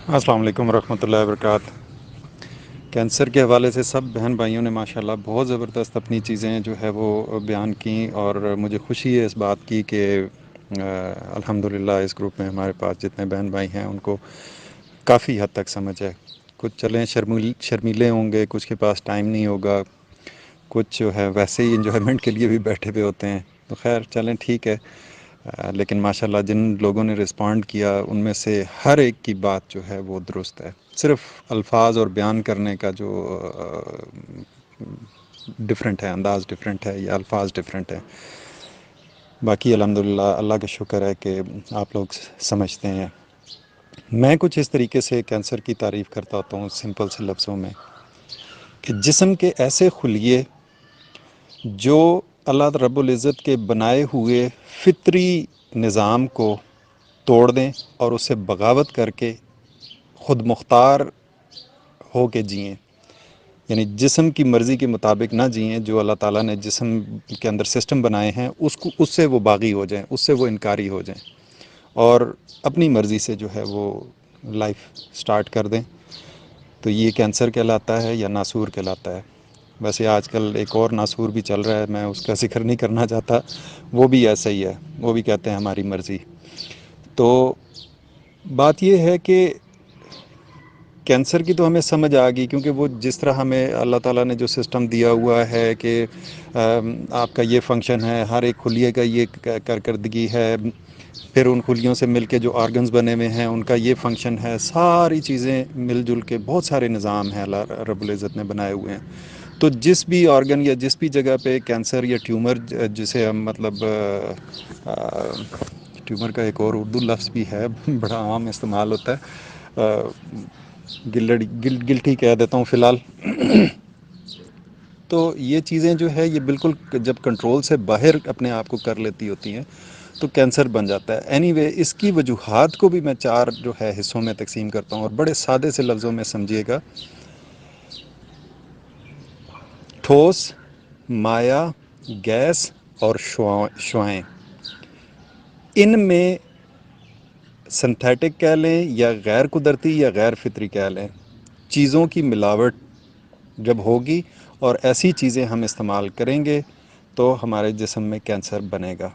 السلام علیکم ورحمۃ اللہ وبرکاتہ۔ کینسر کے حوالے سے سب بہن بھائیوں نے ماشاءاللہ بہت زبردست اپنی چیزیں جو ہے وہ بیان کیں، اور مجھے خوشی ہے اس بات کی کہ الحمدللہ اس گروپ میں ہمارے پاس جتنے بہن بھائی ہیں ان کو کافی حد تک سمجھ ہے۔ کچھ چلیں شرمیلے ہوں گے، کچھ کے پاس ٹائم نہیں ہوگا، کچھ جو ہے ویسے ہی انجوائمنٹ کے لیے بھی بیٹھے ہوئے ہوتے ہیں، تو خیر چلیں ٹھیک ہے۔ لیکن ماشاءاللہ جن لوگوں نے رسپونڈ کیا ان میں سے ہر ایک کی بات جو ہے وہ درست ہے، صرف الفاظ اور بیان کرنے کا جو ڈفرینٹ ہے، انداز ڈفرینٹ ہے یا الفاظ ڈفرینٹ ہے۔ باقی الحمدللہ اللہ کا شکر ہے کہ آپ لوگ سمجھتے ہیں۔ میں کچھ اس طریقے سے کینسر کی تعریف کرتا ہوتا ہوں سمپل سے لفظوں میں، کہ جسم کے ایسے خلیے جو اللہ رب العزت کے بنائے ہوئے فطری نظام کو توڑ دیں اور اسے بغاوت کر کے خود مختار ہو کے جئیں، یعنی جسم کی مرضی کے مطابق نہ جئیں، جو اللہ تعالیٰ نے جسم کے اندر سسٹم بنائے ہیں اس سے وہ باغی ہو جائیں، اس سے وہ انکاری ہو جائیں اور اپنی مرضی سے جو ہے وہ لائف سٹارٹ کر دیں، تو یہ کینسر کہلاتا ہے یا ناسور کہلاتا ہے۔ ویسے آج کل ایک اور ناسور بھی چل رہا ہے، میں اس کا ذکر نہیں کرنا چاہتا، وہ بھی ایسا ہی ہے، وہ بھی کہتے ہیں ہماری مرضی۔ تو بات یہ ہے کہ کینسر کی تو ہمیں سمجھ آ گئی، کیونکہ وہ جس طرح ہمیں اللہ تعالیٰ نے جو سسٹم دیا ہوا ہے کہ آپ کا یہ فنکشن ہے، ہر ایک خلیے کا یہ کارکردگی ہے، پھر ان خلیوں سے مل کے جو آرگنز بنے ہوئے ہیں ان کا یہ فنکشن ہے، ساری چیزیں مل جل کے بہت سارے نظام ہیں اللہ رب العزت نے بنائے ہوئے ہیں۔ تو جس بھی آرگن یا جس بھی جگہ پہ کینسر یا ٹیومر، جسے ہم مطلب ٹیومر کا ایک اور اردو لفظ بھی ہے بڑا عام استعمال ہوتا ہے، گلٹی کہہ دیتا ہوں فی الحال۔ تو یہ چیزیں جو ہے یہ بالکل جب کنٹرول سے باہر اپنے آپ کو کر لیتی ہوتی ہیں تو کینسر بن جاتا ہے۔ اینی وے اس کی وجوہات کو بھی میں 4 جو ہے حصوں میں تقسیم کرتا ہوں، اور بڑے سادے سے لفظوں میں سمجھیے گا: ٹھوس، مائع، گیس اور شعاعیں۔ ان میں سنتھیٹک کہہ لیں یا غیر قدرتی یا غیر فطری کہہ لیں، چیزوں کی ملاوٹ جب ہوگی اور ایسی چیزیں ہم استعمال کریں گے تو ہمارے جسم میں کینسر بنے گا۔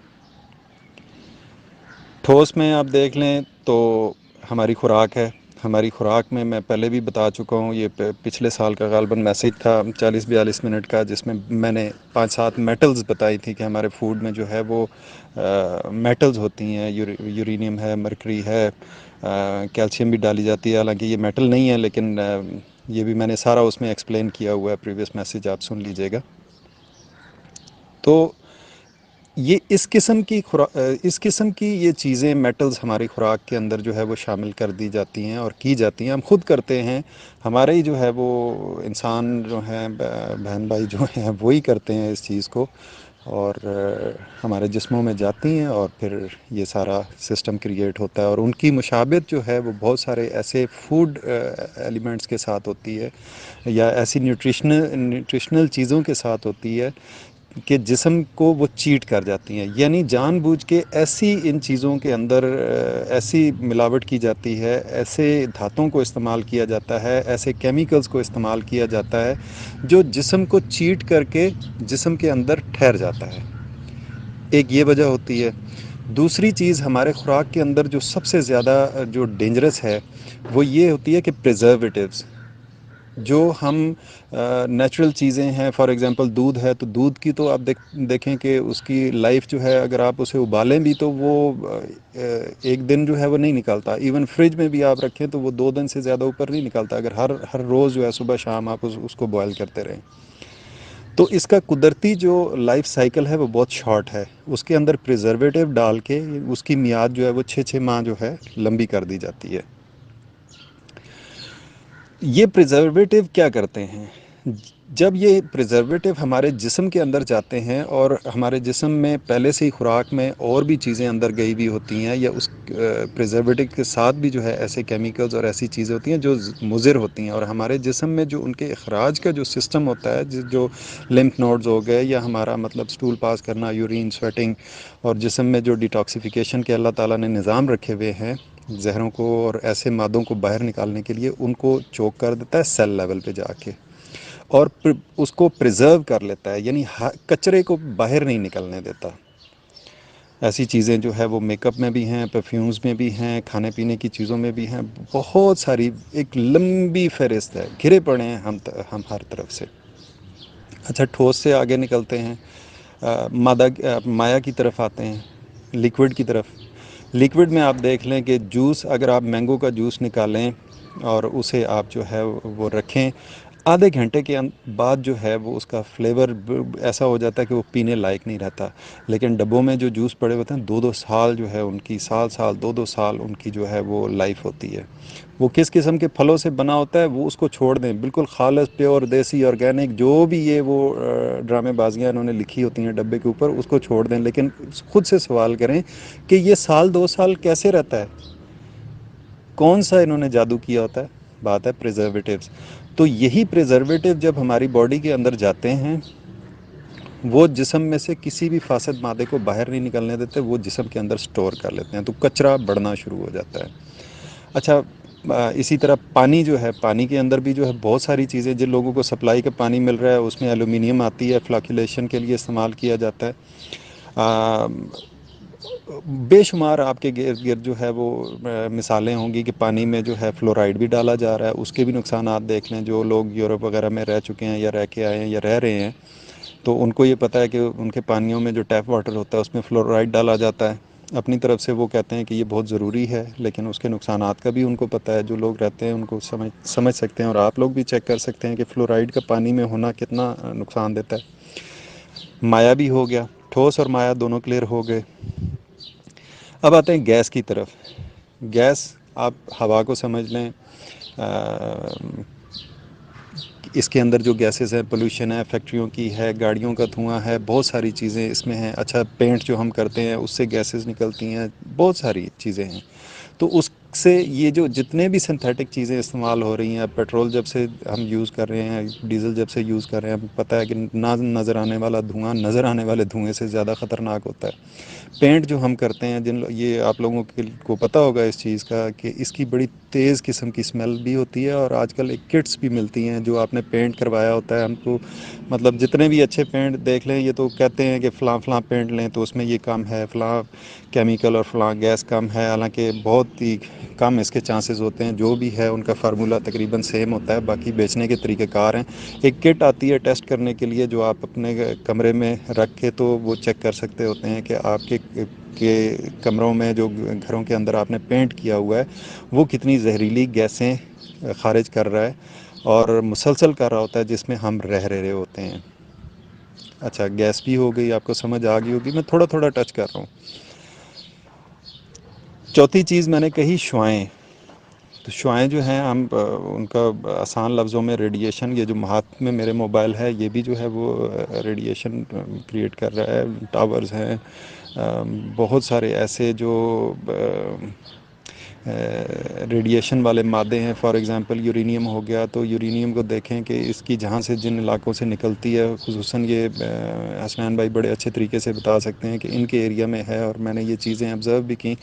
ٹھوس میں آپ دیکھ لیں تو ہماری خوراک ہے۔ ہماری خوراک میں پہلے بھی بتا چکا ہوں، یہ پچھلے سال کا غالباً میسیج تھا 40-42 منٹ کا، جس میں میں نے 5-7 میٹلز بتائی تھی کہ ہمارے فوڈ میں جو ہے وہ میٹلز ہوتی ہیں، یورینیم ہے، مرکری ہے، کیلشیم بھی ڈالی جاتی ہے، حالانکہ یہ میٹل نہیں ہے، لیکن یہ بھی میں نے سارا اس میں ایکسپلین کیا ہوا ہے، پریویس میسیج آپ سن لیجئے گا۔ تو یہ اس قسم کی یہ چیزیں میٹلز ہماری خوراک کے اندر جو ہے وہ شامل کر دی جاتی ہیں اور کی جاتی ہیں، ہم خود کرتے ہیں، ہمارے ہی جو ہے وہ انسان جو ہیں بہن بھائی جو ہیں وہی کرتے ہیں اس چیز کو، اور ہمارے جسموں میں جاتی ہیں اور پھر یہ سارا سسٹم کریٹ ہوتا ہے، اور ان کی مشابہت جو ہے وہ بہت سارے ایسے فوڈ ایلیمنٹس کے ساتھ ہوتی ہے یا ایسی نیوٹریشنل چیزوں کے ساتھ ہوتی ہے کہ جسم کو وہ چیٹ کر جاتی ہیں، یعنی جان بوجھ کے ایسی ان چیزوں کے اندر ایسی ملاوٹ کی جاتی ہے، ایسے دھاتوں کو استعمال کیا جاتا ہے، ایسے کیمیکلز کو استعمال کیا جاتا ہے جو جسم کو چیٹ کر کے جسم کے اندر ٹھہر جاتا ہے۔ ایک یہ وجہ ہوتی ہے۔ دوسری چیز، ہمارے خوراک کے اندر جو سب سے زیادہ جو ڈینجرس ہے وہ یہ ہوتی ہے کہ پریزرویٹیوز، جو ہم نیچرل چیزیں ہیں، فار ایگزامپل دودھ ہے، تو دودھ کی تو آپ دیکھیں کہ اس کی لائف جو ہے، اگر آپ اسے ابالیں بھی تو وہ ایک دن جو ہے وہ نہیں نکالتا، ایون فریج میں بھی آپ رکھیں تو وہ 2 دن سے زیادہ اوپر نہیں نکالتا، اگر ہر روز جو ہے صبح شام آپ اس کو بوائل کرتے رہیں۔ تو اس کا قدرتی جو لائف سائیکل ہے وہ بہت شارٹ ہے، اس کے اندر پریزرویٹو ڈال کے اس کی میعاد جو ہے وہ 6 ماہ جو ہے لمبی کر دی جاتی ہے۔ یہ پریزرویٹو کیا کرتے ہیں؟ جب یہ پریزرویٹو ہمارے جسم کے اندر جاتے ہیں اور ہمارے جسم میں پہلے سے ہی خوراک میں اور بھی چیزیں اندر گئی بھی ہوتی ہیں، یا اس پریزرویٹو کے ساتھ بھی جو ہے ایسے کیمیکلز اور ایسی چیزیں ہوتی ہیں جو مضر ہوتی ہیں، اور ہمارے جسم میں جو ان کے اخراج کا جو سسٹم ہوتا ہے، جو لمف نوڈز ہو گئے یا ہمارا مطلب سٹول پاس کرنا، یورین، سویٹنگ، اور جسم میں جو ڈیٹاکسیفیکیشن کے اللہ تعالیٰ نے نظام رکھے ہوئے ہیں، زہروں کو اور ایسے مادوں کو باہر نکالنے کے لیے ان کو چوک کر دیتا ہے سیل لیول پہ جا کے، اور اس کو پریزرو کر لیتا ہے، یعنی کچرے کو باہر نہیں نکلنے دیتا۔ ایسی چیزیں جو ہے وہ میک اپ میں بھی ہیں، پرفیومز میں بھی ہیں، کھانے پینے کی چیزوں میں بھی ہیں، بہت ساری، ایک لمبی فہرست ہے، گھرے پڑے ہیں ہم ہر طرف سے۔ اچھا، ٹھوس سے آگے نکلتے ہیں، مادہ مایع کی طرف آتے ہیں، لیکوڈ کی طرف۔ لیکوڈ میں آپ دیکھ لیں کہ جوس، اگر آپ مینگو کا جوس نکالیں اور اسے آپ جو ہے وہ رکھیں، آدھے گھنٹے کے بعد جو ہے وہ اس کا فلیور ایسا ہو جاتا ہے کہ وہ پینے لائق نہیں رہتا۔ لیکن ڈبوں میں جو جوس پڑے ہوتے ہیں، 2 سال جو ہے ان کی، سال 2 سال ان کی جو ہے وہ لائف ہوتی ہے۔ وہ کس قسم کے پھلوں سے بنا ہوتا ہے وہ اس کو چھوڑ دیں، بالکل خالص پیور دیسی آرگینک جو بھی یہ وہ ڈرامے بازیاں انہوں نے لکھی ہوتی ہیں ڈبے کے اوپر، اس کو چھوڑ دیں، لیکن خود سے سوال کریں کہ یہ 1 2 سال کیسے رہتا ہے؟ کون سا انہوں نے جادو کیا ہوتا ہے؟ بات ہے پریزرویٹیوز۔ تو یہی پریزرویٹیو جب ہماری باڈی کے اندر جاتے ہیں، وہ جسم میں سے کسی بھی فاسد مادے کو باہر نہیں نکلنے دیتے، وہ جسم کے اندر سٹور کر لیتے ہیں، تو کچرا بڑھنا شروع ہو جاتا ہے۔ اچھا، اسی طرح پانی جو ہے، پانی کے اندر بھی جو ہے بہت ساری چیزیں، جن لوگوں کو سپلائی کا پانی مل رہا ہے اس میں ایلومینیم آتی ہے، فلاکولیشن کے لیے استعمال کیا جاتا ہے۔ آ، بے شمار آپ کے گرد گرد جو ہے وہ مثالیں ہوں گی کہ پانی میں جو ہے فلورائڈ بھی ڈالا جا رہا ہے، اس کے بھی نقصانات دیکھ لیں۔ جو لوگ یورپ وغیرہ میں رہ چکے ہیں یا رہ کے آئے ہیں یا رہ رہے ہیں، تو ان کو یہ پتہ ہے کہ ان کے پانیوں میں جو ٹیپ واٹر ہوتا ہے اس میں فلورائڈ ڈالا جاتا ہے۔ اپنی طرف سے وہ کہتے ہیں کہ یہ بہت ضروری ہے، لیکن اس کے نقصانات کا بھی ان کو پتہ ہے۔ جو لوگ رہتے ہیں ان کو سمجھ سکتے ہیں، اور آپ لوگ بھی چیک کر سکتے ہیں کہ فلورائڈ کا پانی میں ہونا کتنا نقصان دیتا ہے۔ مایع بھی ہو گیا، ٹھوس اور مایع دونوں کلیئر ہو گئے۔ اب آتے ہیں گیس کی طرف۔ گیس، آپ ہوا کو سمجھ لیں، اس کے اندر جو گیسز ہیں، پولوشن ہے، فیکٹریوں کی ہے، گاڑیوں کا دھواں ہے، بہت ساری چیزیں اس میں ہیں۔ اچھا، پینٹ جو ہم کرتے ہیں اس سے گیسز نکلتی ہیں، بہت ساری چیزیں ہیں۔ تو اس سے یہ جو جتنے بھی سنتھیٹک چیزیں استعمال ہو رہی ہیں، پیٹرول جب سے ہم یوز کر رہے ہیں، ڈیزل جب سے یوز کر رہے ہیں، ہمیں پتہ ہے کہ نہ نظر آنے والا دھواں نظر آنے والے دھوئیں سے زیادہ خطرناک ہوتا ہے۔ پینٹ جو ہم کرتے ہیں، یہ آپ لوگوں کو پتہ ہوگا اس چیز کا کہ اس کی بڑی تیز قسم کی اسمیل بھی ہوتی ہے، اور آج کل ایک کٹس بھی ملتی ہیں جو آپ نے پینٹ کروایا ہوتا ہے۔ ہم کو مطلب جتنے بھی اچھے پینٹ دیکھ لیں، یہ تو کہتے ہیں کہ فلاں فلاں پینٹ لیں تو اس میں یہ کم ہے، فلاں کیمیکل اور فلاں گیس کم ہے، حالانکہ بہت ہی کم اس کے چانسز ہوتے ہیں۔ جو بھی ہے ان کا فارمولہ تقریباً سیم ہوتا ہے، باقی بیچنے کے طریقہ کار ہیں۔ ایک کٹ آتی ہے ٹیسٹ کرنے کے لیے جو آپ اپنے کمرے میں رکھ کے تو وہ چیک کر سکتے ہوتے ہیں کہ آپ کے کمروں میں، جو گھروں کے اندر آپ نے پینٹ کیا ہوا ہے، وہ کتنی زہریلی گیسیں خارج کر رہا ہے اور مسلسل کر رہا ہوتا ہے، جس میں ہم رہ رہے ہوتے ہیں۔ اچھا، گیس بھی ہو گئی، آپ کو سمجھ آ گئی ہوگی، میں تھوڑا تھوڑا ٹچ کر رہا ہوں۔ چوتھی چیز میں نے کہی شعاعیں۔ تو شعاعیں جو ہیں، ہم ان کا آسان لفظوں میں ریڈیشن، یہ جو ہاتھ میں میرے موبائل ہے یہ بھی جو ہے وہ ریڈیشن کریٹ کر رہا ہے۔ ٹاورز ہیں، بہت سارے ایسے جو ریڈیشن والے مادے ہیں، فار ایگزامپل یورینیم ہو گیا، تو یورینیم کو دیکھیں کہ اس کی جہاں سے جن علاقوں سے نکلتی ہے، خصوصاً یہ حسنین بھائی بڑے اچھے طریقے سے بتا سکتے ہیں کہ ان کے ایریا میں ہے، اور میں نے یہ چیزیں آبزرو بھی کی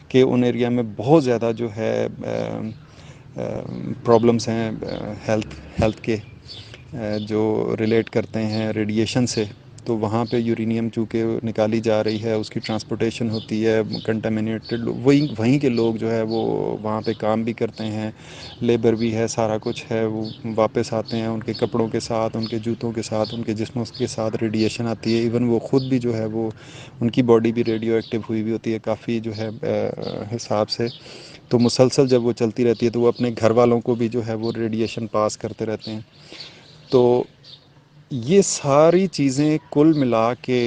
کہ ان ایریا میں بہت زیادہ جو ہے پرابلمس ہیں ہیلتھ کے، جو ریلیٹ کرتے ہیں ریڈیشن سے۔ تو وہاں پہ یورینیم چونکہ نکالی جا رہی ہے، اس کی ٹرانسپورٹیشن ہوتی ہے کنٹامینیٹڈ، وہیں کے لوگ جو ہے وہ وہاں پہ کام بھی کرتے ہیں، لیبر بھی ہے، سارا کچھ ہے، وہ واپس آتے ہیں ان کے کپڑوں کے ساتھ، ان کے جوتوں کے ساتھ، ان کے جسموں کے ساتھ ریڈیشن آتی ہے۔ ایون وہ خود بھی جو ہے وہ، ان کی باڈی بھی ریڈیو ایکٹیو ہوئی ہوئی ہوتی ہے کافی جو ہے حساب سے۔ تو مسلسل جب وہ چلتی رہتی ہے تو وہ اپنے گھر والوں کو بھی جو ہے وہ ریڈیشن پاس کرتے رہتے ہیں۔ تو یہ ساری چیزیں کل ملا کے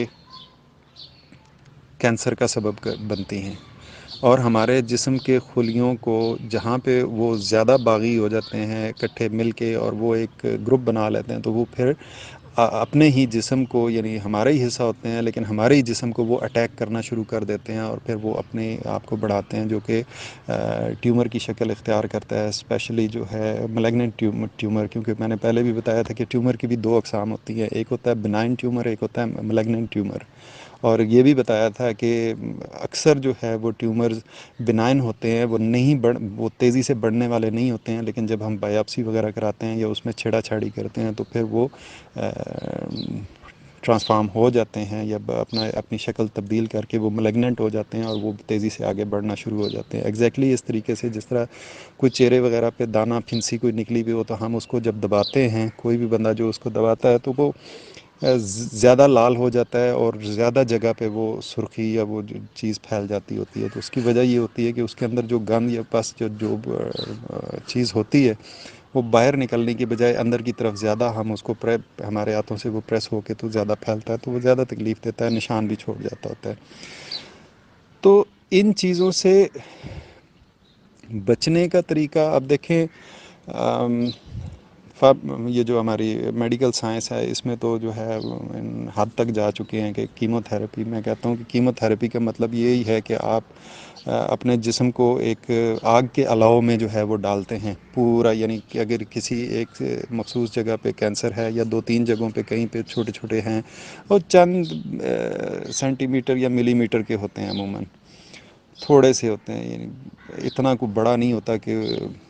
کینسر کا سبب بنتی ہیں، اور ہمارے جسم کے خلیوں کو جہاں پہ وہ زیادہ باغی ہو جاتے ہیں اکٹھے مل کے، اور وہ ایک گروپ بنا لیتے ہیں، تو وہ پھر اپنے ہی جسم کو، یعنی ہمارے ہی حصہ ہوتے ہیں لیکن ہمارے ہی جسم کو وہ اٹیک کرنا شروع کر دیتے ہیں، اور پھر وہ اپنے آپ کو بڑھاتے ہیں، جو کہ ٹیومر کی شکل اختیار کرتا ہے، اسپیشلی جو ہے ملیگننٹ ٹیومر، کیونکہ میں نے پہلے بھی بتایا تھا کہ ٹیومر کی بھی 2 اقسام ہوتی ہیں، ایک ہوتا ہے بنائن ٹیومر، ایک ہوتا ہے ملیگننٹ ٹیومر۔ اور یہ بھی بتایا تھا کہ اکثر جو ہے وہ ٹیومرز بنائن ہوتے ہیں، وہ نہیں وہ تیزی سے بڑھنے والے نہیں ہوتے ہیں، لیکن جب ہم بایاپسی وغیرہ کراتے ہیں یا اس میں چھیڑا چھاڑی کرتے ہیں تو پھر وہ ٹرانسفارم ہو جاتے ہیں یا اپنی شکل تبدیل کر کے وہ ملیگننٹ ہو جاتے ہیں اور وہ تیزی سے آگے بڑھنا شروع ہو جاتے ہیں. ایگزیکٹلی اس طریقے سے جس طرح کوئی چہرے وغیرہ پہ دانہ پھنسی کوئی نکلی بھی ہو تو ہم اس کو جب دباتے ہیں، کوئی بھی بندہ جو اس کو دباتا ہے تو وہ زیادہ لال ہو جاتا ہے اور زیادہ جگہ پہ وہ سرخی یا وہ جو چیز پھیل جاتی ہوتی ہے. تو اس کی وجہ یہ ہوتی ہے کہ اس کے اندر جو گند یا پس جو چیز ہوتی ہے وہ باہر نکلنے کی بجائے اندر کی طرف زیادہ ہم اس کو ہمارے ہاتھوں سے وہ پریس ہو کے تو زیادہ پھیلتا ہے، تو وہ زیادہ تکلیف دیتا ہے، نشان بھی چھوڑ جاتا ہوتا ہے. تو ان چیزوں سے بچنے کا طریقہ اب دیکھیں، یہ جو ہماری میڈیکل سائنس ہے اس میں تو جو ہے حد تک جا چکے ہیں کہ کیمو تھراپی، میں کہتا ہوں کہ کیمو تھراپی کا مطلب یہی ہے کہ آپ اپنے جسم کو ایک آگ کے الاؤ میں جو ہے وہ ڈالتے ہیں پورا، یعنی کہ اگر کسی ایک مخصوص جگہ پہ کینسر ہے یا 2-3 جگہوں پہ کہیں پہ چھوٹے چھوٹے ہیں اور چند سینٹی میٹر یا ملی میٹر کے ہوتے ہیں، عموماً تھوڑے سے ہوتے ہیں، یعنی اتنا کوئی بڑا نہیں ہوتا کہ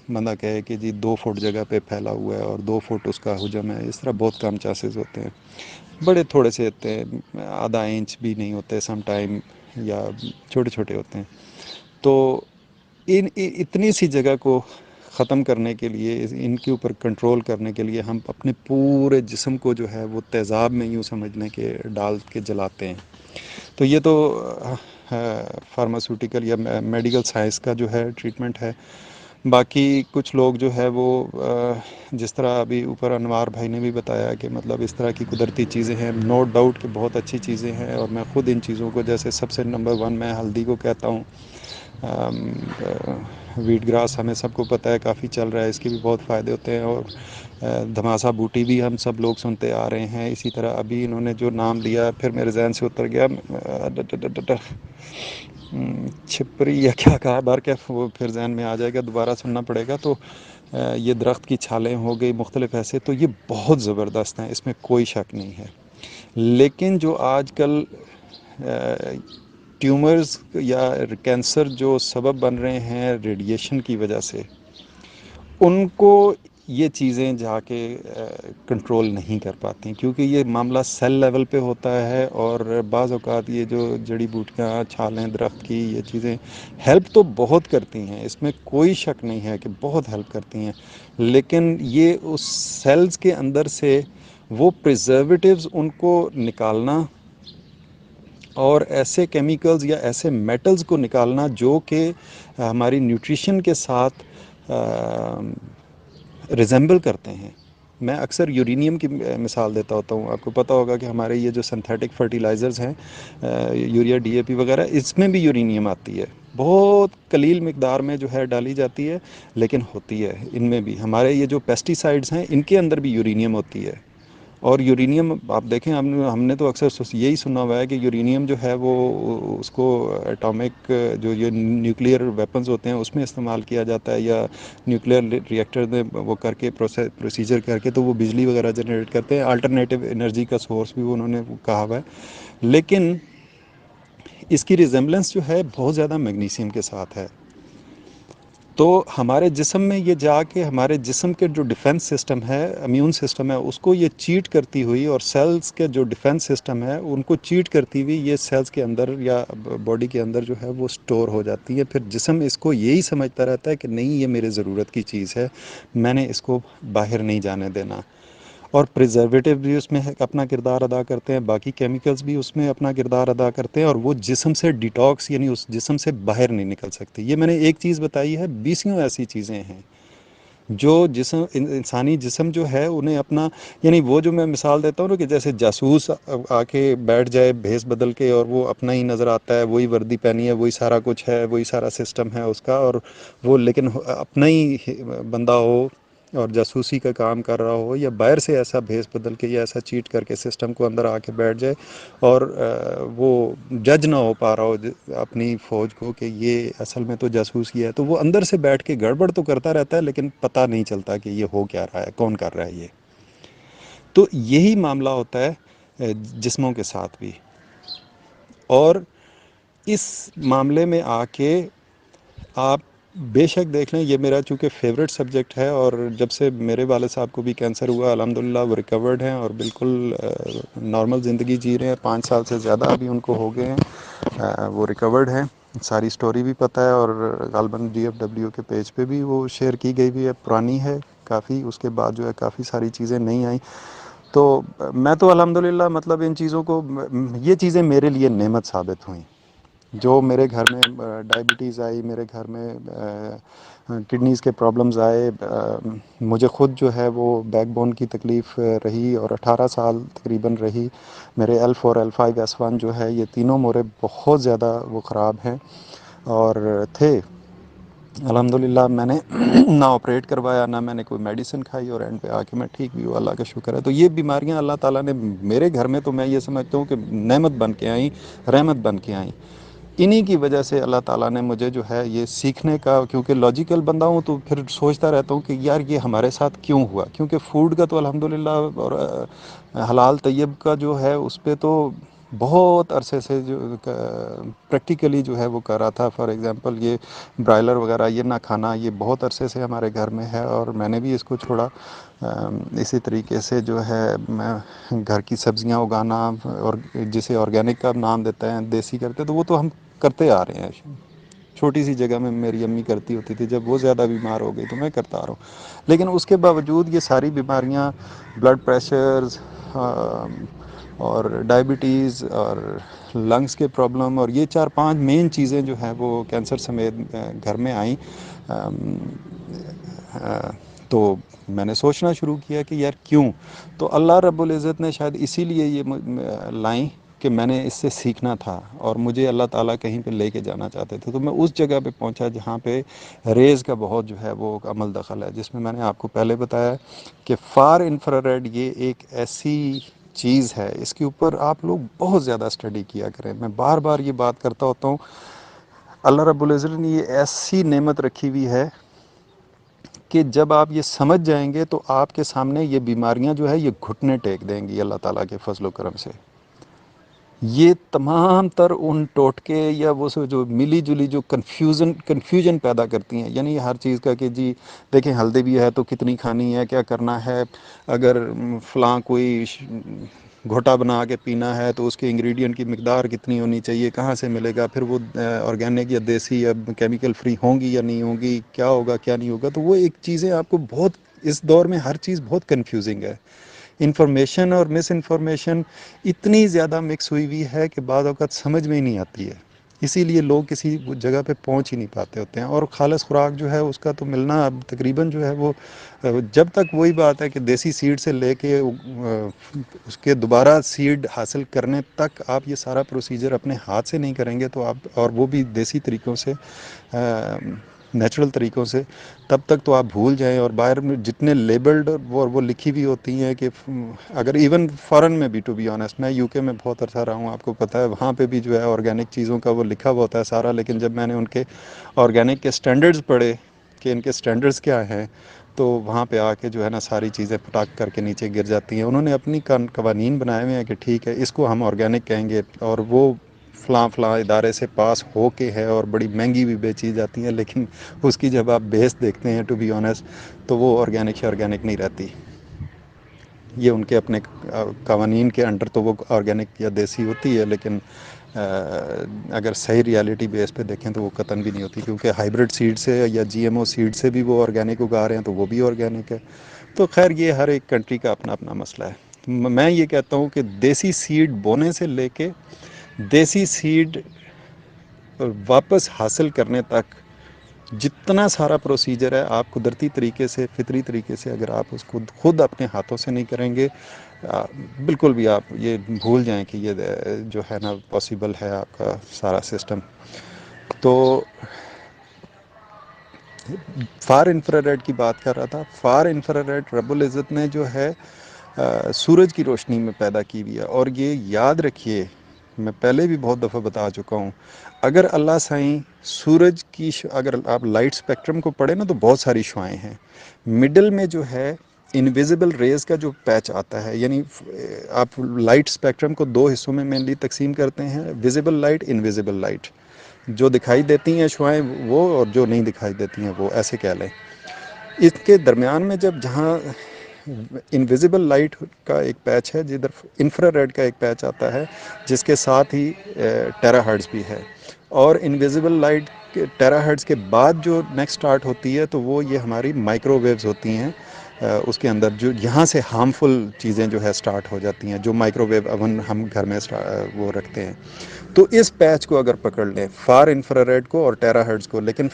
بندہ کہے کہ جی 2 فٹ جگہ پہ پھیلا ہوا ہے اور 2 فٹ اس کا حجم ہے. اس طرح بہت کم چانسز ہوتے ہیں، بڑے تھوڑے سے ہوتے ہیں، آدھا انچ بھی نہیں ہوتے سم ٹائم، یا چھوٹے چھوٹے ہوتے ہیں. تو اتنی سی جگہ کو ختم کرنے کے لیے، ان کے اوپر کنٹرول کرنے کے لیے ہم اپنے پورے جسم کو جو ہے وہ تیزاب میں یوں سمجھ لیں کہ ڈال کے جلاتے ہیں. تو یہ تو فارماسیوٹیکل یا میڈیکل سائنس کا جو ہے ٹریٹمنٹ ہے. باقی کچھ لوگ جو ہے وہ جس طرح ابھی اوپر انوار بھائی نے بھی بتایا کہ مطلب اس طرح کی قدرتی چیزیں ہیں، نو ڈاؤٹ کہ بہت اچھی چیزیں ہیں، اور میں خود ان چیزوں کو جیسے سب سے نمبر 1 میں ہلدی کو کہتا ہوں. ویٹ گراس ہمیں سب کو پتہ ہے کافی چل رہا ہے، اس کے بھی بہت فائدے ہوتے ہیں. اور دھماسا بوٹی بھی ہم سب لوگ سنتے آ رہے ہیں. اسی طرح ابھی انہوں نے جو نام لیا پھر میرے ذہن سے اتر گیا، چھپری یا کیا کہا بار کیا، وہ پھر ذہن میں آ جائے گا، دوبارہ سننا پڑے گا. تو یہ درخت کی چھالیں ہو گئی مختلف ایسے، تو یہ بہت زبردست ہیں، اس میں کوئی شک نہیں ہے. لیکن جو آج کل ٹیومرز یا کینسر جو سبب بن رہے ہیں ریڈیشن کی وجہ سے، ان کو یہ چیزیں جا کے کنٹرول نہیں کر پاتی، کیونکہ یہ معاملہ سیل لیول پہ ہوتا ہے. اور بعض اوقات یہ جو جڑی بوٹیاں، چھالیں درخت کی، یہ چیزیں ہیلپ تو بہت کرتی ہیں، اس میں کوئی شک نہیں ہے کہ بہت ہیلپ کرتی ہیں. لیکن یہ اس سیلز کے اندر سے وہ پریزرویٹیوز ان کو نکالنا اور ایسے کیمیکلز یا ایسے میٹلز کو نکالنا جو کہ ہماری نیوٹریشن کے ساتھ ریزمبل کرتے ہیں. میں اکثر یورینیم کی مثال دیتا ہوتا ہوں. آپ کو پتہ ہوگا کہ ہمارے یہ جو سنتھیٹک فرٹیلائزرز ہیں، یوریا ڈی اے پی وغیرہ، اس میں بھی یورینیم آتی ہے. بہت قلیل مقدار میں جو ہے ڈالی جاتی ہے، لیکن ہوتی ہے. ان میں بھی ہمارے یہ جو پیسٹی سائڈز ہیں، ان کے اندر بھی یورینیم ہوتی ہے. اور یورینیم آپ دیکھیں، ہم نے تو اکثر یہی سنا ہوا ہے کہ یورینیم جو ہے وہ اس کو ایٹامک جو یہ نیوکلیئر ویپنز ہوتے ہیں اس میں استعمال کیا جاتا ہے، یا نیوکلیئر ری ایکٹر میں وہ کر کے پروسیجر کر کے تو وہ بجلی وغیرہ جنریٹ کرتے ہیں. آلٹرنیٹیو انرجی کا سورس بھی انہوں نے کہا ہوا ہے. لیکن اس کی ریزمبلنس جو ہے بہت زیادہ میگنیشیم کے ساتھ ہے. تو ہمارے جسم میں یہ جا کے ہمارے جسم کے جو ڈیفنس سسٹم ہے، امیون سسٹم ہے، اس کو یہ چیٹ کرتی ہوئی، اور سیلز کے جو ڈیفنس سسٹم ہے ان کو چیٹ کرتی ہوئی یہ سیلز کے اندر یا باڈی کے اندر جو ہے وہ سٹور ہو جاتی ہے. پھر جسم اس کو یہی سمجھتا رہتا ہے کہ نہیں، یہ میرے ضرورت کی چیز ہے، میں نے اس کو باہر نہیں جانے دینا. اور پریزرویٹیو بھی اس میں اپنا کردار ادا کرتے ہیں، باقی کیمیکلز بھی اس میں اپنا کردار ادا کرتے ہیں، اور وہ جسم سے ڈیٹاکس، یعنی اس جسم سے باہر نہیں نکل سکتی. یہ میں نے ایک چیز بتائی ہے، 20 ایسی چیزیں ہیں جو جسم، انسانی جسم جو ہے انہیں اپنا، یعنی وہ جو میں مثال دیتا ہوں نا کہ جیسے جاسوس آ کے بیٹھ جائے بھیس بدل کے، اور وہ اپنا ہی نظر آتا ہے، وہی وردی پہنی ہے، وہی سارا کچھ ہے، وہی سارا سسٹم ہے اس کا، اور وہ لیکن اپنا ہی بندہ ہو اور جاسوسی کا کام کر رہا ہو، یا باہر سے ایسا بھیس بدل کے یا ایسا چیٹ کر کے سسٹم کو اندر آ کے بیٹھ جائے، اور وہ جج نہ ہو پا رہا ہو اپنی فوج کو کہ یہ اصل میں تو جاسوس ہی ہے، تو وہ اندر سے بیٹھ کے گڑبڑ تو کرتا رہتا ہے، لیکن پتہ نہیں چلتا کہ یہ ہو کیا رہا ہے، کون کر رہا ہے یہ. تو یہی معاملہ ہوتا ہے جسموں کے ساتھ بھی. اور اس معاملے میں آ کے آپ بے شک دیکھ لیں، یہ میرا چونکہ فیوریٹ سبجیکٹ ہے، اور جب سے میرے والد صاحب کو بھی کینسر ہوا الحمدللہ وہ ریکورڈ ہیں اور بالکل نارمل زندگی جی رہے ہیں، 5 سال سے زیادہ ابھی ان کو ہو گئے ہیں، وہ ریکورڈ ہیں، ساری سٹوری بھی پتہ ہے، اور غالباً DFW کے پیج پہ بھی وہ شیئر کی گئی بھی ہے، پرانی ہے کافی، اس کے بعد جو ہے کافی ساری چیزیں نہیں آئیں. تو میں تو الحمدللہ مطلب ان چیزوں کو، یہ چیزیں میرے لیے نعمت ثابت ہوئیں. جو میرے گھر میں ڈائبٹیز آئی، میرے گھر میں کڈنیز کے پرابلمز آئے، مجھے خود جو ہے وہ بیک بون کی تکلیف رہی اور 18 سال تقریباً رہی. میرے L4 L5 S1 جو ہے یہ تینوں مورے بہت زیادہ وہ خراب ہیں اور تھے. الحمدللہ میں نے نہ آپریٹ کروایا، نہ میں نے کوئی میڈیسن کھائی، اور اینڈ پہ آ کے میں ٹھیک بھی ہوں، اللہ کا شکر ہے. تو یہ بیماریاں اللہ تعالیٰ نے میرے گھر میں، تو میں یہ سمجھتا ہوں کہ نعمت بن کے آئیں، رحمت بن کے آئیں. انہی کی وجہ سے اللہ تعالیٰ نے مجھے جو ہے یہ سیکھنے کا، کیونکہ لاجیکل بندہ ہوں تو پھر سوچتا رہتا ہوں کہ یار یہ ہمارے ساتھ کیوں ہوا، کیونکہ فوڈ کا تو الحمدللہ اور حلال طیب کا جو ہے اس پہ تو بہت عرصے سے جو پریکٹیکلی جو ہے وہ کر رہا تھا. فار ایگزامپل یہ برائلر وغیرہ یہ نہ کھانا، یہ بہت عرصے سے ہمارے گھر میں ہے، اور میں نے بھی اس کو چھوڑا. اسی طریقے سے جو ہے میں گھر کی سبزیاں اگانا، اور جسے آرگینک کا نام دیتے ہیں، دیسی کرتے، تو وہ تو ہم کرتے آ رہے ہیں. چھوٹی سی جگہ میں میری امی کرتی ہوتی تھی، جب وہ زیادہ بیمار ہو گئی تو میں کرتا آ رہا ہوں. لیکن اس کے باوجود یہ ساری بیماریاں، بلڈ پریشرز اور ڈائبٹیز اور لنگس کے پرابلم، اور یہ 4-5 مین چیزیں جو ہیں وہ کینسر سمیت گھر میں آئیں. تو میں نے سوچنا شروع کیا کہ یار کیوں. تو اللہ رب العزت نے شاید اسی لیے یہ لائیں کہ میں نے اس سے سیکھنا تھا، اور مجھے اللہ تعالیٰ کہیں پہ لے کے جانا چاہتے تھے. تو میں اس جگہ پہ پہنچا جہاں پہ ریز کا بہت جو ہے وہ عمل دخل ہے، جس میں نے آپ کو پہلے بتایا کہ فار انفرارڈ یہ ایک ایسی چیز ہے، اس کے اوپر آپ لوگ بہت زیادہ اسٹڈی کیا کریں. میں بار بار یہ بات کرتا ہوتا ہوں، اللہ رب العزت نے یہ ایسی نعمت رکھی ہوئی ہے کہ جب آپ یہ سمجھ جائیں گے تو آپ کے سامنے یہ بیماریاں جو ہے یہ گھٹنے ٹیک دیں گی اللہ تعالیٰ کے فضل و کرم سے. یہ تمام تر ان ٹوٹکے یا وہ جو ملی جلی جو کنفیوژن پیدا کرتی ہیں، یعنی ہر چیز کا کہ جی دیکھیں ہلدی بھی ہے تو کتنی کھانی ہے، کیا کرنا ہے، اگر فلاں کوئی گھوٹا بنا کے پینا ہے تو اس کے انگریڈینٹ کی مقدار کتنی ہونی چاہیے، کہاں سے ملے گا، پھر وہ آرگینک یا دیسی یا کیمیکل فری ہوں گی یا نہیں ہوں گی، کیا ہوگا کیا نہیں ہوگا. تو وہ ایک چیزیں آپ کو بہت، اس دور میں ہر چیز بہت کنفیوزنگ ہے. انفارمیشن اور مس انفارمیشن اتنی زیادہ مکس ہوئی ہوئی ہے کہ بعض اوقات سمجھ میں ہی نہیں آتی ہے. اسی لیے لوگ کسی جگہ پہ پہنچ ہی نہیں پاتے ہوتے ہیں. اور خالص خوراک جو ہے اس کا تو ملنا اب تقریباً جو ہے وہ، جب تک وہی بات ہے کہ دیسی سیڈ سے لے کے اس کے دوبارہ سیڈ حاصل کرنے تک آپ یہ سارا پروسیجر اپنے ہاتھ سے نہیں کریں گے تو آپ، اور وہ بھی دیسی طریقوں سے، نیچرل طریقوں سے، تب تک تو آپ بھول جائیں. اور باہر میں جتنے لیبلڈ وہ لکھی ہوئی ہوتی ہیں کہ اگر ایون فارن میں بھی، ٹو بی آنیسٹ، میں UK میں بہت عرصہ رہا ہوں، آپ کو پتہ ہے وہاں پہ بھی جو ہے آرگینک چیزوں کا وہ لکھا ہوا ہوتا ہے سارا. لیکن جب میں نے ان کے آرگینک کے سٹینڈرڈز پڑھے کہ ان کے سٹینڈرڈز کیا ہیں، تو وہاں پہ آ کے جو ہے نا ساری چیزیں پٹاک کر کے نیچے گر جاتی ہیں. انہوں نے اپنی قوانین بنائے ہوئے ہیں کہ ٹھیک ہے اس کو ہم آرگینک کہیں گے، اور وہ فلاں فلاں ادارے سے پاس ہو کے ہے، اور بڑی مہنگی بھی بیچی جاتی ہیں. لیکن اس کی جب آپ بیس دیکھتے ہیں ٹو بی آنیسٹ تو وہ آرگینک آرگینک نہیں رہتی. یہ ان کے اپنے قوانین کے انڈر تو وہ آرگینک یا دیسی ہوتی ہے، لیکن اگر صحیح ریالٹی بیس پہ دیکھیں تو وہ قطعاً بھی نہیں ہوتی، کیونکہ ہائیبرڈ سیڈ سے یا GMO سیڈ سے بھی وہ آرگینک اگا رہے ہیں تو وہ بھی آرگینک ہے. تو خیر یہ ہر ایک کنٹری کا اپنا اپنا مسئلہ ہے. میں یہ کہتا ہوں کہ دیسی سیڈ بونے سے لے کے دیسی سیڈ واپس حاصل کرنے تک جتنا سارا پروسیجر ہے، آپ قدرتی طریقے سے، فطری طریقے سے اگر آپ اس کو خود اپنے ہاتھوں سے نہیں کریں گے، بالکل بھی آپ یہ بھول جائیں کہ یہ جو ہے نا پاسیبل ہے آپ کا سارا سسٹم. تو فار انفرا ریڈ کی بات کر رہا تھا. فار انفرا ریڈ رب العزت نے جو ہے سورج کی روشنی میں پیدا کی ہوئی ہے. اور یہ یاد رکھیے، میں پہلے بھی بہت دفعہ بتا چکا ہوں، اگر اللہ سائیں سورج کی اگر آپ لائٹ اسپیکٹرم کو پڑھیں نا تو بہت ساری شعائیں ہیں. مڈل میں جو ہے انویزیبل ریز کا جو پیچ آتا ہے، یعنی آپ لائٹ اسپیکٹرم کو دو حصوں میں مینلی تقسیم کرتے ہیں، ویزیبل لائٹ، انویزیبل لائٹ، جو دکھائی دیتی ہیں شعائیں وہ، اور جو نہیں دکھائی دیتی ہیں وہ، ایسے کہہ لیں۔ اس کے درمیان میں جہاں انویزیبل لائٹ کا ایک پیچ ہے، جدھر انفرا ریڈ کا ایک پیچ آتا ہے، جس کے ساتھ ہی ٹیرا ہرٹز بھی ہے، اور انویزیبل لائٹ ٹیرا ہرٹز کے بعد جو نیکسٹ اسٹارٹ ہوتی ہے تو وہ یہ ہماری مائکرو ویوز ہوتی ہیں، اس کے اندر جو یہاں سے ہارمفل چیزیں جو ہے سٹارٹ ہو جاتی ہیں، جو مائکرو ویو اوون ہم گھر میں وہ رکھتے ہیں۔ تو اس پیچ کو اگر پکڑ لیں، فار انفرا ریڈ کو اور ٹیرا ہرٹز کو، لیکن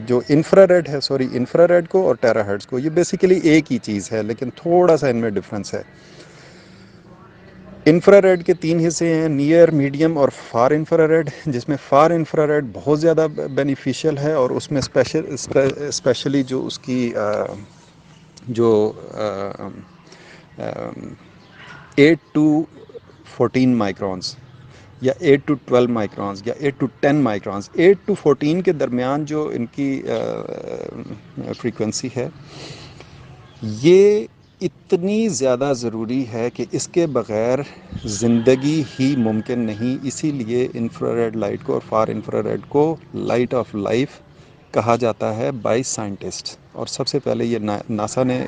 جو انفرا ریڈ ہے، انفرا ریڈ کو اور ٹیرا ہرٹز کو، یہ بیسیکلی ایک ہی چیز ہے، لیکن تھوڑا سا ان میں ڈفرنس ہے۔ انفرا ریڈ کے تین حصے ہیں، نیئر، میڈیم اور فار انفرا ریڈ، جس میں فار انفرا ریڈ بہت زیادہ بینیفیشیل ہے، اور اس میں اسپیشلی جو اس کی جو 8 to 14 مائکرونس یا 8 to 12 مائکرونس یا 8 to 10 مائکرونس، 8 to 14 کے درمیان جو ان کی فریکوینسی ہے، یہ اتنی زیادہ ضروری ہے کہ اس کے بغیر زندگی ہی ممکن نہیں۔ اسی لیے انفرا ریڈ لائٹ کو اور فار انفرا ریڈ کو لائٹ آف لائف کہا جاتا ہے بائی سائنٹسٹ، اور سب سے پہلے یہ ناسا نے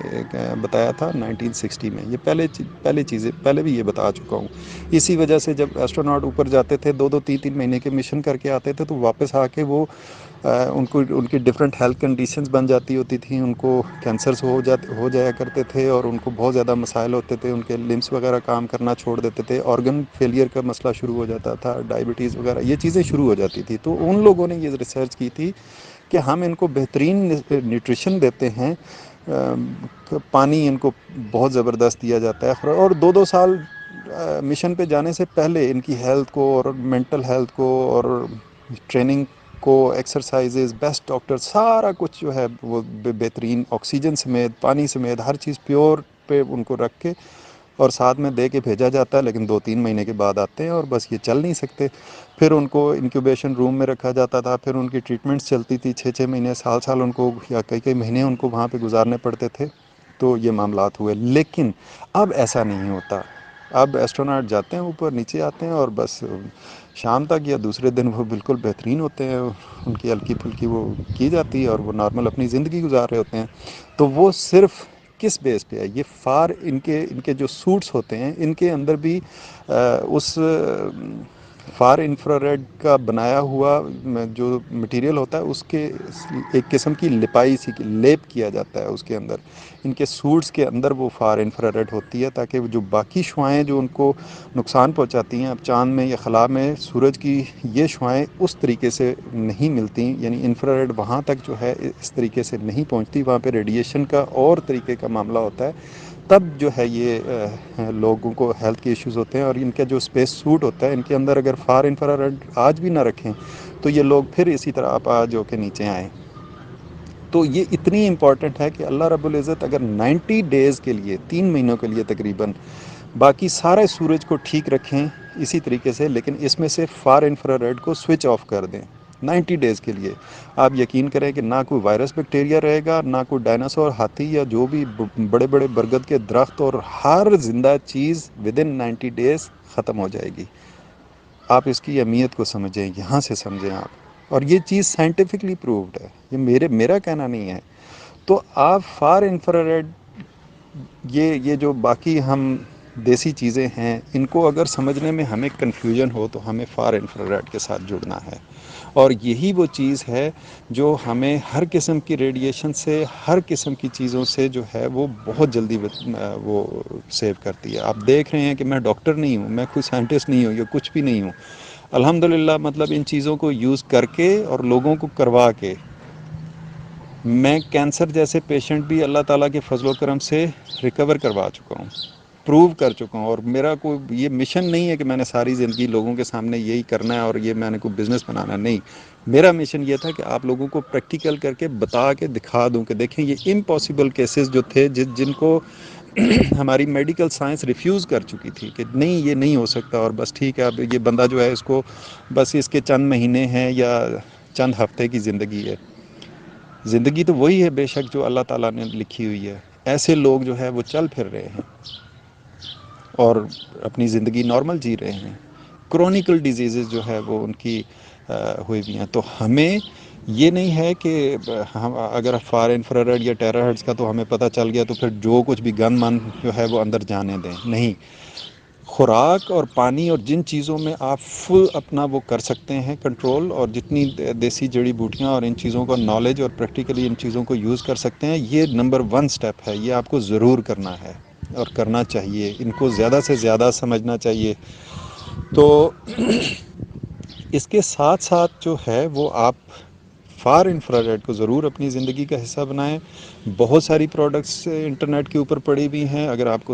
بتایا تھا 1960 میں۔ یہ پہلے بھی یہ بتا چکا ہوں۔ اسی وجہ سے جب ایسٹروناٹ اوپر جاتے تھے، 2 2 3 3 مہینے کے مشن کر کے آتے تھے، تو واپس آ کے وہ ان کی ڈفرینٹ ہیلتھ کنڈیشنز بن جاتی ہوتی تھیں، ان کو کینسرز ہو جایا کرتے تھے، اور ان کو بہت زیادہ مسائل ہوتے تھے، ان کے لمس وغیرہ کام کرنا چھوڑ دیتے تھے، آرگن فیلئر کا مسئلہ شروع ہو جاتا تھا، ڈائبٹیز وغیرہ یہ چیزیں شروع ہو جاتی تھی۔ تو ان لوگوں نے یہ ریسرچ کی تھی کہ ہم ان کو بہترین نیوٹریشن دیتے ہیں، پانی ان کو بہت زبردست دیا جاتا ہے، اور 2 2 سال مشن پہ جانے سے پہلے ان کی ہیلتھ کو اور مینٹل ہیلتھ کو اور ٹریننگ کو، ایکسرسائزز، بیسٹ ڈاکٹر، سارا کچھ جو ہے وہ بہترین، آکسیجن سمیت، پانی سمیت، ہر چیز پیور پہ ان کو رکھ کے اور ساتھ میں دے کے بھیجا جاتا ہے۔ لیکن 2 3 مہینے کے بعد آتے ہیں اور بس یہ چل نہیں سکتے، پھر ان کو انکیوبیشن روم میں رکھا جاتا تھا، پھر ان کی ٹریٹمنٹس چلتی تھی 6 6 مہینے، سال ان کو، یا کئی مہینے ان کو وہاں پہ گزارنے پڑتے تھے۔ تو یہ معاملات ہوئے، لیکن اب ایسا نہیں ہوتا۔ اب ایسٹروناٹ جاتے ہیں اوپر، نیچے آتے ہیں، اور بس شام تک یا دوسرے دن وہ بالکل بہترین ہوتے ہیں، ان کی ہلکی پھلکی وہ کی جاتی ہے، اور وہ نارمل اپنی زندگی گزار رہے ہوتے ہیں۔ تو وہ صرف کس بیس پہ ہے؟ یہ ان کے جو سوٹس ہوتے ہیں، ان کے اندر بھی اس فار انفرا ریڈ کا بنایا ہوا جو مٹیریل ہوتا ہے، اس کے ایک قسم کی لپائی سی لیپ کیا جاتا ہے اس کے اندر، ان کے سوٹس کے اندر وہ فار انفرا ریڈ ہوتی ہے، تاکہ جو باقی شعائیں جو ان کو نقصان پہنچاتی ہیں، اب چاند میں یا خلا میں سورج کی یہ شعائیں اس طریقے سے نہیں ملتی، یعنی انفرا ریڈ وہاں تک جو ہے اس طریقے سے نہیں پہنچتی، وہاں پہ ریڈیشن کا اور طریقے کا معاملہ ہوتا ہے، تب جو ہے یہ لوگوں کو ہیلتھ کے ایشوز ہوتے ہیں۔ اور ان کا جو اسپیس سوٹ ہوتا ہے، ان کے اندر اگر فار انفرا ریڈ آج بھی نہ رکھیں تو یہ لوگ پھر اسی طرح آپ آج ہو کے نیچے آئیں۔ تو یہ اتنی امپورٹنٹ ہے کہ اللہ رب العزت اگر 90 ڈیز کے لیے، 3 مہینوں کے لیے تقریباً، باقی سارے سورج کو ٹھیک رکھیں اسی طریقے سے، لیکن اس میں سے فار انفرا ریڈ کو سوئچ آف کر دیں 90 ڈیز کے لیے، آپ یقین کریں کہ نہ کوئی وائرس بیکٹیریا رہے گا، نہ کوئی ڈائناسور، ہاتھی، یا جو بھی بڑے بڑے برگد کے درخت، اور ہر زندہ چیز ود ان 90 ڈیز ختم ہو جائے گی۔ آپ اس کی اہمیت کو سمجھیں، یہاں سے سمجھیں آپ، اور یہ چیز سائنٹیفکلی پرووڈ ہے، یہ میرا کہنا نہیں ہے۔ تو آپ فار انفرا ریڈ، یہ جو باقی ہم دیسی چیزیں ہیں، ان کو اگر سمجھنے میں ہمیں کنفیوژن ہو تو ہمیں فار انفرا ریڈ کے ساتھ جڑنا ہے، اور یہی وہ چیز ہے جو ہمیں ہر قسم کی ریڈیشن سے، ہر قسم کی چیزوں سے جو ہے وہ بہت جلدی وہ سیو کرتی ہے۔ آپ دیکھ رہے ہیں کہ میں ڈاکٹر نہیں ہوں، میں کوئی سائنٹسٹ نہیں ہوں، یا کچھ بھی نہیں ہوں، الحمدللہ، مطلب ان چیزوں کو یوز کر کے اور لوگوں کو کروا کے میں کینسر جیسے پیشنٹ بھی اللہ تعالیٰ کے فضل و کرم سے ریکور کروا چکا ہوں، پروو کر چکا ہوں۔ اور میرا کوئی یہ مشن نہیں ہے کہ میں نے ساری زندگی لوگوں کے سامنے یہی کرنا ہے اور یہ میں نے کوئی بزنس بنانا، نہیں۔ میرا مشن یہ تھا کہ آپ لوگوں کو پریکٹیکل کر کے بتا کے دکھا دوں کہ دیکھیں یہ امپاسبل کیسز جو تھے، جن کو ہماری میڈیکل سائنس ریفیوز کر چکی تھی کہ نہیں، یہ نہیں ہو سکتا، اور بس ٹھیک ہے، اب یہ بندہ جو ہے اس کو بس اس کے چند مہینے ہیں یا چند ہفتے کی زندگی ہے۔ زندگی تو وہی ہے بے شک جو اللہ تعالیٰ نے لکھی ہوئی ہے، ایسے لوگ جو ہے وہ چل پھر رہے ہیں اور اپنی زندگی نارمل جی رہے ہیں. کرونیکل ڈیزیزز جو ہے وہ ان کی ہوئی بھی ہیں. تو ہمیں یہ نہیں ہے کہ ہم اگر فار انفرارڈ یا ٹیرا ہرٹز کا تو ہمیں پتہ چل گیا تو پھر جو کچھ بھی گن من جو ہے وہ اندر جانے دیں. نہیں، خوراک اور پانی اور جن چیزوں میں آپ فل اپنا وہ کر سکتے ہیں کنٹرول، اور جتنی دیسی جڑی بوٹیاں اور ان چیزوں کا نالج اور پریکٹیکلی ان چیزوں کو یوز کر سکتے ہیں، یہ نمبر 1 سٹیپ ہے. یہ آپ کو ضرور کرنا ہے اور کرنا چاہیے. ان کو زیادہ سے زیادہ سمجھنا چاہیے. تو اس کے ساتھ ساتھ جو ہے وہ آپ فار انفرا ریڈ کو ضرور اپنی زندگی کا حصہ بنائیں. بہت ساری پروڈکٹس انٹرنیٹ کے اوپر پڑی ہوئی ہیں، اگر آپ کو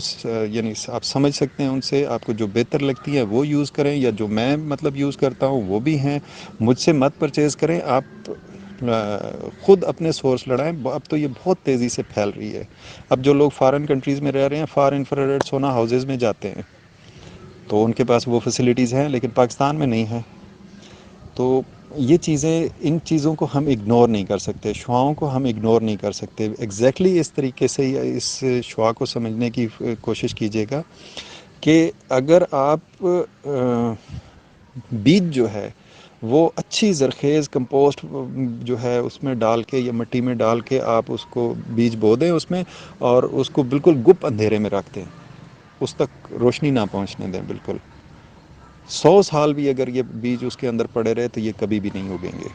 یعنی آپ سمجھ سکتے ہیں ان سے، آپ کو جو بہتر لگتی ہے وہ یوز کریں، یا جو میں مطلب یوز کرتا ہوں وہ بھی ہیں. مجھ سے مت پرچیز کریں، آپ خود اپنے سورس لڑائیں. اب تو یہ بہت تیزی سے پھیل رہی ہے. اب جو لوگ فارن کنٹریز میں رہ رہے ہیں، فار انفرارڈ سونا ہاؤسز میں جاتے ہیں تو ان کے پاس وہ فیسلٹیز ہیں، لیکن پاکستان میں نہیں ہے. تو یہ چیزیں، ان چیزوں کو ہم اگنور نہیں کر سکتے، شعاؤں کو ہم اگنور نہیں کر سکتے. ایگزیکٹلی اس طریقے سے اس شعاع کو سمجھنے کی کوشش کیجیے گا کہ اگر آپ بیج جو ہے وہ اچھی زرخیز کمپوسٹ جو ہے اس میں ڈال کے یا مٹی میں ڈال کے آپ اس کو بیج بو دیں اس میں، اور اس کو بالکل گپ اندھیرے میں رکھ دیں، اس تک روشنی نہ پہنچنے دیں. بالکل 100 سال بھی اگر یہ بیج اس کے اندر پڑے رہے تو یہ کبھی بھی نہیں اگیں گے.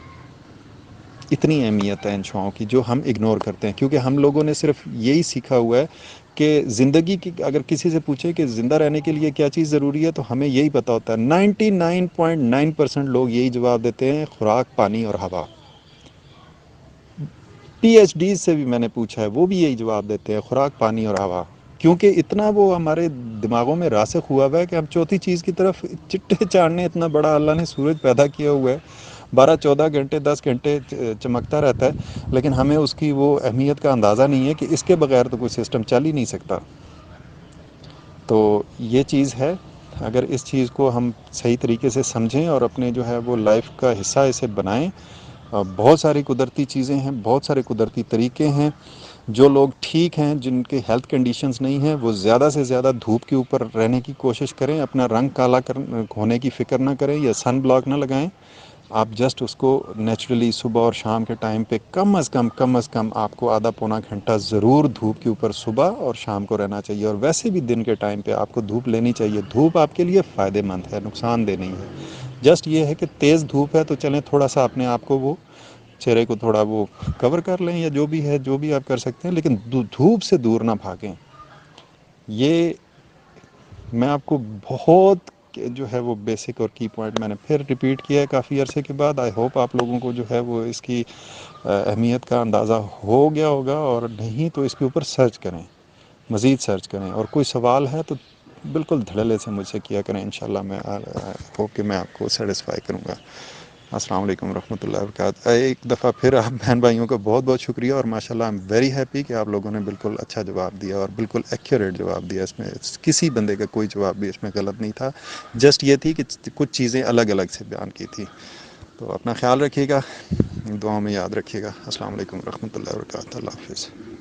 اتنی اہمیت ہے ان شعاؤں کی جو ہم اگنور کرتے ہیں، کیونکہ ہم لوگوں نے صرف یہی سیکھا ہوا ہے کہ زندگی کی، اگر کسی سے پوچھیں کہ زندہ رہنے کے لیے کیا چیز ضروری ہے تو ہمیں یہی پتہ ہوتا ہے. 99.9% لوگ یہی جواب دیتے ہیں: خوراک، پانی اور ہوا. پی ایچ ڈی سے بھی میں نے پوچھا ہے، وہ بھی یہی جواب دیتے ہیں: خوراک، پانی اور ہوا. کیونکہ اتنا وہ ہمارے دماغوں میں راسخ ہوا ہوا ہے کہ ہم چوتھی چیز کی طرف چٹے چاڑنے، اتنا بڑا اللہ نے سورج پیدا کیا ہوا ہے، 12-14 گھنٹے 10 گھنٹے چمکتا رہتا ہے، لیکن ہمیں اس کی وہ اہمیت کا اندازہ نہیں ہے کہ اس کے بغیر تو کوئی سسٹم چل ہی نہیں سکتا. تو یہ چیز ہے. اگر اس چیز کو ہم صحیح طریقے سے سمجھیں اور اپنے جو ہے وہ لائف کا حصہ اسے بنائیں. بہت ساری قدرتی چیزیں ہیں، بہت سارے قدرتی طریقے ہیں. جو لوگ ٹھیک ہیں، جن کے ہیلتھ کنڈیشنز نہیں ہیں، وہ زیادہ سے زیادہ دھوپ کے اوپر رہنے کی کوشش کریں. اپنا رنگ کالا ہونے کی فکر نہ کریں یا سن بلاک نہ لگائیں. آپ جسٹ اس کو نیچرلی صبح اور شام کے ٹائم پہ کم از کم آپ کو آدھا پونا گھنٹہ ضرور دھوپ کے اوپر صبح اور شام کو رہنا چاہیے. اور ویسے بھی دن کے ٹائم پہ آپ کو دھوپ لینی چاہیے. دھوپ آپ کے لیے فائدہ مند ہے، نقصان دہ نہیں ہے. جسٹ یہ ہے کہ تیز دھوپ ہے تو چلیں تھوڑا سا اپنے آپ کو وہ چہرے کو تھوڑا وہ کور کر لیں، یا جو بھی ہے جو بھی آپ کر سکتے ہیں، لیکن دھوپ سے دور نہ بھاگیں. یہ میں آپ کو بہت جو ہے وہ بیسک اور کی پوائنٹ میں نے پھر ریپیٹ کیا ہے کافی عرصے کے بعد. آئی ہوپ آپ لوگوں کو جو ہے وہ اس کی اہمیت کا اندازہ ہو گیا ہوگا، اور نہیں تو اس کے اوپر سرچ کریں، مزید سرچ کریں. اور کوئی سوال ہے تو بالکل دھڑلے سے مجھ سے کیا کریں. انشاءاللہ میں ہوپ کہ میں آپ کو سیٹسفائی کروں گا. السلام علیکم ورحمۃ اللہ وبرکاتہ. ایک دفعہ پھر آپ بہن بھائیوں کا بہت بہت شکریہ، اور ماشاءاللہ آئی ایم ویری ہیپی کہ آپ لوگوں نے بالکل اچھا جواب دیا اور بالکل ایکوریٹ جواب دیا. اس میں کسی بندے کا کوئی جواب بھی اس میں غلط نہیں تھا. جسٹ یہ تھی کہ کچھ چیزیں الگ الگ سے بیان کی تھی. تو اپنا خیال رکھیے گا، دعاؤں میں یاد رکھیے گا. السلام علیکم ورحمۃ اللہ وبرکاتہ. اللہ حافظ.